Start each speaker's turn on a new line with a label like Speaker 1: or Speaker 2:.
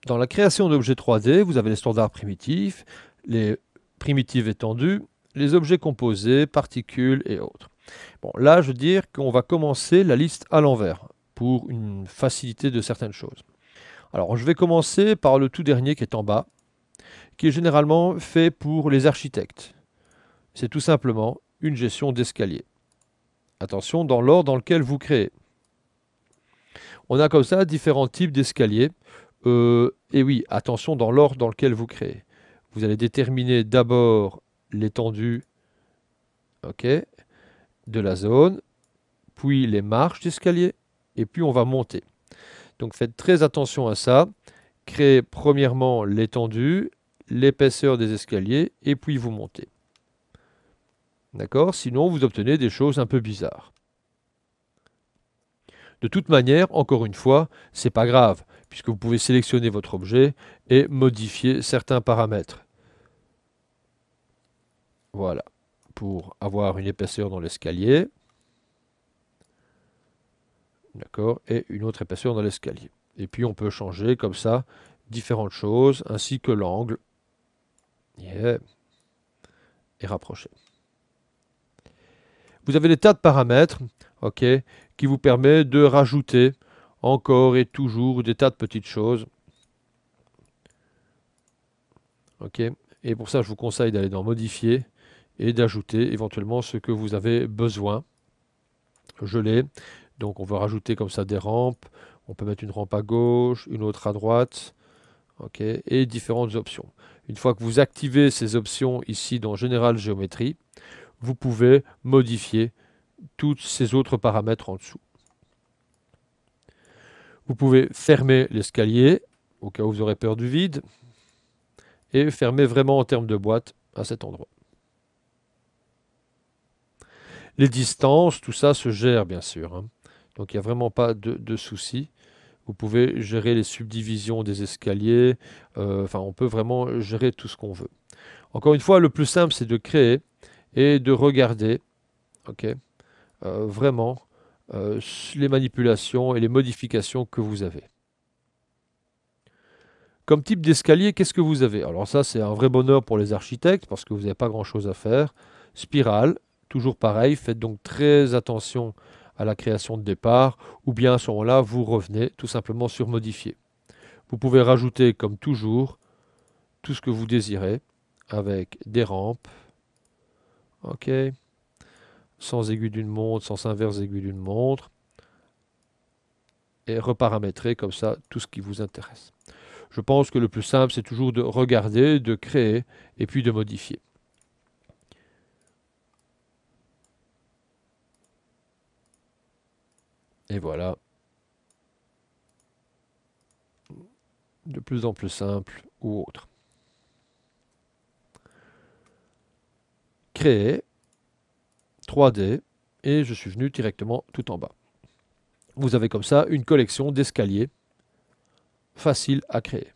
Speaker 1: Dans la création d'objets 3D, vous avez les standards primitifs, les primitives étendues, les objets composés, particules et autres. Bon, là, je veux dire qu'on va commencer la liste à l'envers pour une facilité de certaines choses. Alors, je vais commencer par le tout dernier qui est en bas, qui est généralement fait pour les architectes. C'est tout simplement une gestion d'escalier. Attention, dans l'ordre dans lequel vous créez. On a comme ça différents types d'escaliers. Et oui, attention dans l'ordre dans lequel vous créez. Vous allez déterminer d'abord l'étendue, ok, de la zone, puis les marches d'escalier, et puis on va monter. Donc faites très attention à ça. Créez premièrement l'étendue, l'épaisseur des escaliers, et puis vous montez. D'accord? Sinon, vous obtenez des choses un peu bizarres. De toute manière, encore une fois, c'est pas grave, puisque vous pouvez sélectionner votre objet et modifier certains paramètres. Voilà, pour avoir une épaisseur dans l'escalier, d'accord, et une autre épaisseur dans l'escalier. Et puis on peut changer comme ça différentes choses, ainsi que l'angle, yeah, et rapprocher. Vous avez des tas de paramètres, ok, qui vous permettent de rajouter encore et toujours des tas de petites choses. Ok. Et pour ça, je vous conseille d'aller dans Modifier et d'ajouter éventuellement ce que vous avez besoin. Je l'ai. Donc on va rajouter comme ça des rampes. On peut mettre une rampe à gauche, une autre à droite. Ok. Et différentes options. Une fois que vous activez ces options ici dans Général Géométrie, vous pouvez modifier tous ces autres paramètres en dessous. Vous pouvez fermer l'escalier au cas où vous aurez peur du vide et fermer vraiment en termes de boîte à cet endroit. Les distances, tout ça se gère bien sûr, hein. Donc il n'y a vraiment pas de souci. Vous pouvez gérer les subdivisions des escaliers. Enfin, on peut vraiment gérer tout ce qu'on veut. Encore une fois, le plus simple, c'est de créer et de regarder, ok, vraiment les manipulations et les modifications que vous avez. Comme type d'escalier, qu'est-ce que vous avez? Alors ça, c'est un vrai bonheur pour les architectes parce que vous n'avez pas grand-chose à faire. Spirale, toujours pareil, faites donc très attention à la création de départ, ou bien à ce moment-là, vous revenez tout simplement sur modifier. Vous pouvez rajouter, comme toujours, tout ce que vous désirez, avec des rampes, ok, sans aiguille d'une montre, sens inverse aiguille d'une montre, et reparamétrer comme ça tout ce qui vous intéresse. Je pense que le plus simple, c'est toujours de regarder, de créer, et puis de modifier. Et voilà, de plus en plus simple ou autre. Créer, 3D, et je suis venu directement tout en bas. Vous avez comme ça une collection d'escaliers faciles à créer.